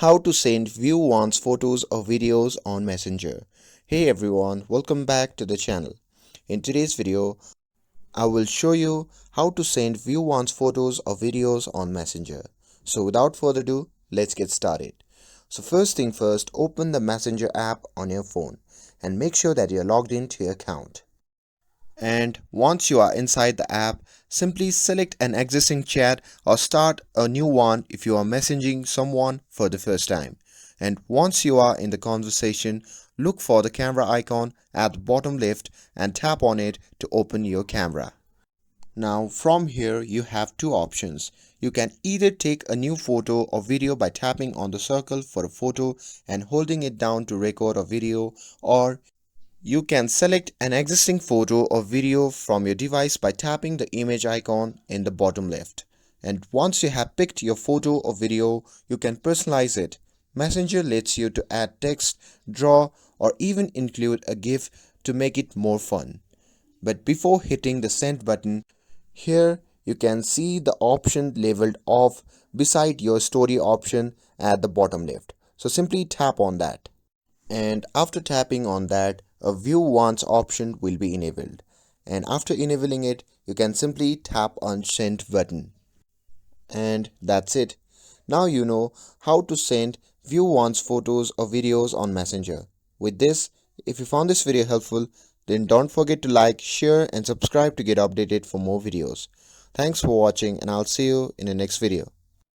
How to send view once photos or videos on Messenger. Hey everyone, welcome back to the channel. In today's video, I will show you how to send view once photos or videos on Messenger. So without further ado, let's get started. So first thing first, open the Messenger app on your phone and make sure that you're logged into your account. And once you are inside the app, simply select an existing chat or start a new one if you are messaging someone for the first time. And once you are in the conversation, look for the camera icon at the bottom left and tap on it to open your camera. Now from here you have two options. You can either take a new photo or video by tapping on the circle for a photo and holding it down to record a video, or you can select an existing photo or video from your device by tapping the image icon in the bottom left. And once you have picked your photo or video, you can personalize it. Messenger lets you to add text, draw, or even include a GIF to make it more fun. But before hitting the send button, here you can see the option labeled off beside your story option at the bottom left. So simply tap on that. And after tapping on that, a view once option will be enabled. And after enabling it, you can simply tap on send button. And that's it. Now you know how to send view once photos or videos on Messenger. With this, if you found this video helpful, then don't forget to like, share and subscribe to get updated for more videos. Thanks for watching and I'll see you in the next video.